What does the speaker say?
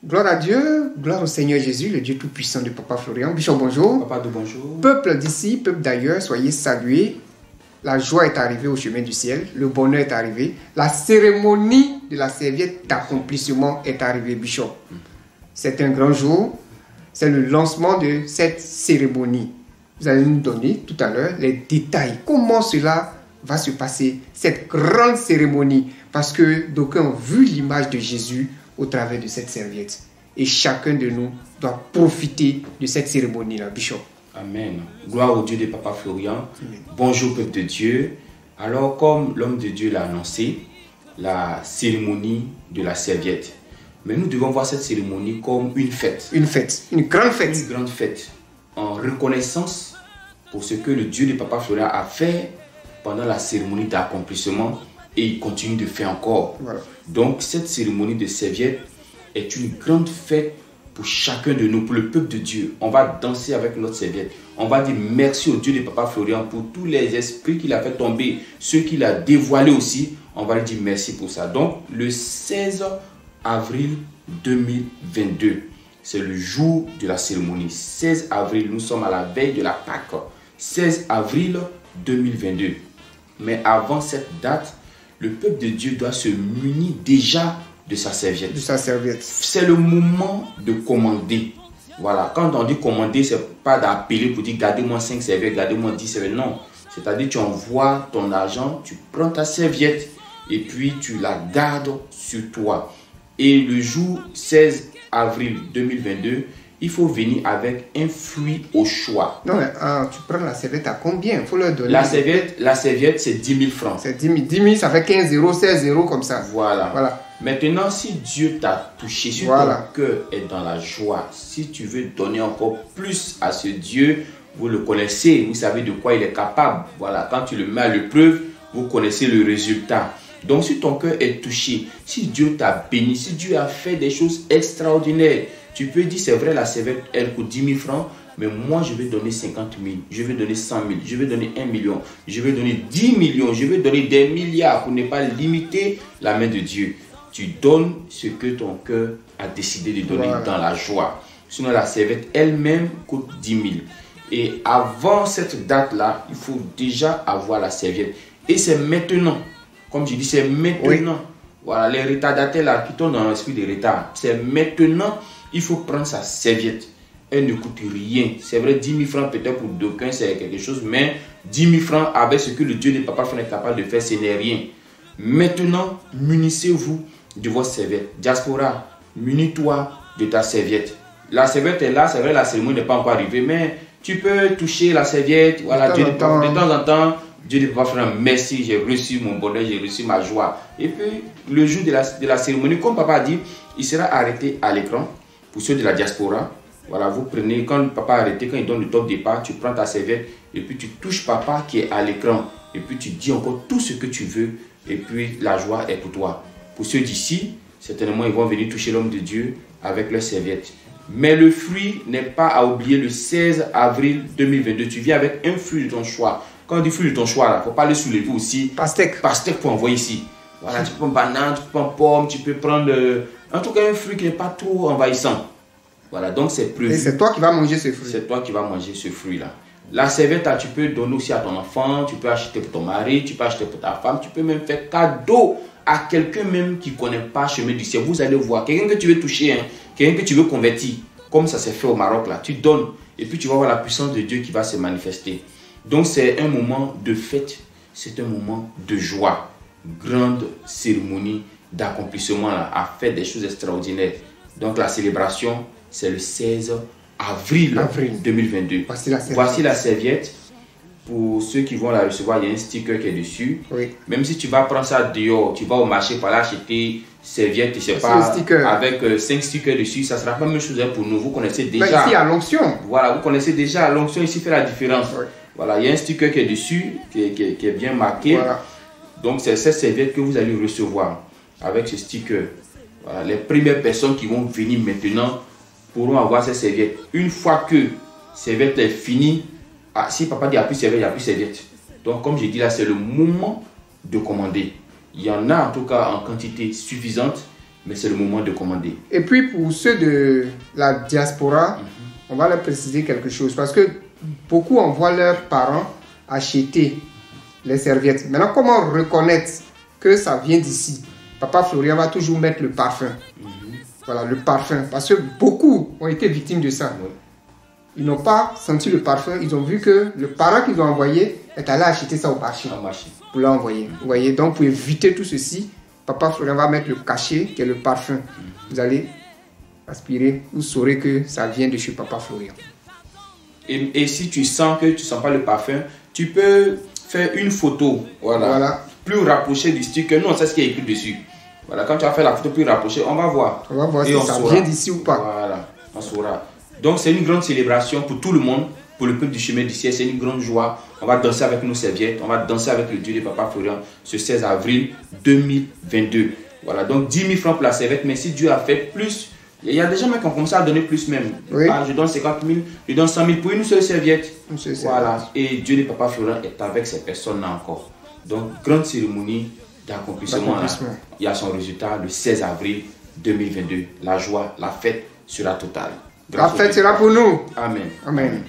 Gloire à Dieu, gloire au Seigneur Jésus, le Dieu tout-puissant de Papa Florian. Bishop, bonjour. Papa, bonjour. Peuple d'ici, peuple d'ailleurs, soyez salués. La joie est arrivée au chemin du ciel, le bonheur est arrivé. La cérémonie de la serviette d'accomplissement est arrivée, Bishop. C'est un grand jour, c'est le lancement de cette cérémonie. Vous allez nous donner tout à l'heure les détails. Comment cela va se passer, cette grande cérémonie? Parce que d'aucuns ont vu l'image de Jésus au travers de cette serviette. Et chacun de nous doit profiter de cette cérémonie-là, Bishop. Amen. Gloire au Dieu de Papa Florian. Amen. Bonjour, peuple de Dieu. Alors, comme l'homme de Dieu l'a annoncé, la cérémonie de la serviette. Mais nous devons voir cette cérémonie comme une fête. Une fête, une grande fête. Une grande fête. En reconnaissance pour ce que le Dieu de Papa Florian a fait pendant la cérémonie d'accomplissement et il continue de faire encore. Voilà. Donc, cette cérémonie de serviette est une grande fête pour chacun de nous, pour le peuple de Dieu. On va danser avec notre serviette. On va dire merci au Dieu de Papa Florian pour tous les esprits qu'il a fait tomber, ceux qu'il a dévoilés aussi. On va lui dire merci pour ça. Donc, le 16 avril 2022, c'est le jour de la cérémonie. 16 avril, nous sommes à la veille de la Pâque. 16 avril 2022. Mais avant cette date, le peuple de Dieu doit se munir déjà de sa serviette. De sa serviette. C'est le moment de commander. Voilà, quand on dit commander, ce n'est pas d'appeler pour dire gardez-moi 5 serviettes, gardez-moi 10 serviettes. Non, c'est-à-dire tu envoies ton argent, tu prends ta serviette et puis tu la gardes sur toi. Et le jour 16 avril 2022, il faut venir avec un fruit au choix. Non, mais tu prends la serviette à combien? Il faut leur donner. La serviette c'est 10 000 francs. C'est 10 000. 10 000, ça fait 15 euros, 16 euros comme ça. Voilà. Maintenant, si Dieu t'a touché, si ton cœur est dans la joie, si tu veux donner encore plus à ce Dieu, vous le connaissez, vous savez de quoi il est capable. Voilà, quand tu le mets à l'épreuve, vous connaissez le résultat. Donc, si ton cœur est touché, si Dieu t'a béni, si Dieu a fait des choses extraordinaires, tu peux dire, c'est vrai, la serviette, elle coûte 10 000 francs, mais moi, je vais donner 50 000, je vais donner 100 000, je vais donner 1 million, je vais donner 10 millions, je vais donner des milliards pour ne pas limiter la main de Dieu. Tu donnes ce que ton cœur a décidé de donner dans la joie. Sinon, la serviette elle-même coûte 10 000. Et avant cette date-là, il faut déjà avoir la serviette. Et c'est maintenant. Comme je dis, c'est maintenant. Oui. Voilà, les retardataires là, qui tombent dans l'esprit de retard. C'est maintenant, il faut prendre sa serviette. Elle ne coûte rien. C'est vrai, 10 000 francs peut-être pour d'aucuns, c'est quelque chose. Mais 10 000 francs avec ce que le Dieu de Papa Florian est capable de faire, ce n'est rien. Maintenant, munissez-vous de votre serviette. Diaspora, munis-toi de ta serviette. La serviette est là, c'est vrai, la cérémonie n'est pas encore arrivée, mais tu peux toucher la serviette. Voilà, de temps en temps, Dieu ne peut pas faire merci, j'ai reçu mon bonheur, j'ai reçu ma joie. Et puis, le jour de la cérémonie, comme papa a dit, il sera arrêté à l'écran pour ceux de la diaspora. Voilà, vous prenez, quand papa a arrêté, quand il donne le top départ, tu prends ta serviette et puis tu touches papa qui est à l'écran. Et puis tu dis encore tout ce que tu veux et puis la joie est pour toi. Pour ceux d'ici, certainement, ils vont venir toucher l'homme de Dieu avec leur serviette. Mais le fruit n'est pas à oublier le 16 avril 2022. Tu viens avec un fruit de ton choix. Quand on dit fruit de ton choix, il ne faut pas le soulever aussi. Pastèque. Pastèque pour envoyer ici. Voilà, tu prends banane, tu prends pomme, tu peux prendre... en tout cas, un fruit qui n'est pas trop envahissant. Voilà, donc c'est prévu. Et c'est toi qui vas manger ce fruit. C'est toi qui vas manger ce fruit-là. La serviette, tu peux donner aussi à ton enfant, tu peux acheter pour ton mari, tu peux acheter pour ta femme, tu peux même faire cadeau à quelqu'un même qui ne connaît pas le chemin du ciel. Vous allez voir, quelqu'un que tu veux toucher, hein, quelqu'un que tu veux convertir, comme ça s'est fait au Maroc, là, tu donnes et puis tu vas voir la puissance de Dieu qui va se manifester. Donc c'est un moment de fête, c'est un moment de joie. Grande cérémonie d'accomplissement à faire des choses extraordinaires. Donc la célébration, c'est le 16 avril 2022. Voici la serviette. Pour ceux qui vont la recevoir, il y a un sticker qui est dessus. Oui. Même si tu vas prendre ça dehors, tu vas au marché pour aller acheter serviette, je sais pas, avec 5 stickers dessus, ça ne sera pas la même chose pour nous. Vous connaissez déjà. Mais ici, à l'onction. Voilà, vous connaissez déjà. L'onction ici fait la différence. Oui. Voilà, il y a un sticker qui est dessus, qui est bien marqué. Voilà. Donc, c'est cette serviette que vous allez recevoir avec ce sticker. Voilà, les premières personnes qui vont venir maintenant pourront avoir cette serviette. Une fois que serviette est finie, si papa dit il n'y a plus de serviette, il n'y a plus de serviette. Donc, comme je dis là, c'est le moment de commander. Il y en a en tout cas en quantité suffisante, Mais c'est le moment de commander. Et puis pour ceux de la diaspora, on va leur préciser quelque chose. Parce que beaucoup envoient leurs parents acheter les serviettes. Maintenant, comment reconnaître que ça vient d'ici? Papa Florian va toujours mettre le parfum. Voilà, le parfum. Parce que beaucoup ont été victimes de ça. Ils n'ont pas senti le parfum. Ils ont vu que le parent qu'ils ont envoyé est allé acheter ça au marché. Pour l'envoyer. Vous voyez, donc pour éviter tout ceci, Papa Florian va mettre le cachet qui est le parfum. Vous allez aspirer, vous saurez que ça vient de chez Papa Florian. Et si tu sens que tu ne sens pas le parfum, tu peux faire une photo. Voilà. Plus rapprochée du sticker. Nous, on sait ce qui est écrit dessus. Voilà, quand tu as fait la photo plus rapprochée, on va voir. On va voir si ça vient d'ici ou pas. Voilà, on saura. Donc, c'est une grande célébration pour tout le monde, pour le peuple du chemin du ciel. C'est une grande joie. On va danser avec nos serviettes. On va danser avec le Dieu de Papa Florian ce 16 avril 2022. Voilà, donc 10 000 francs pour la serviette. Mais si Dieu a fait plus, il y a des gens qui ont commencé à donner plus même. Oui. Ah, je donne 50 000, je donne 100 000 pour une seule serviette. Voilà. Et Dieu de Papa Florian est avec ces personnes-là encore. Donc, grande cérémonie d'accomplissement. Il y a son résultat le 16 avril 2022. La joie, la fête sera totale. La fête sera pour nous. Amen. Amen.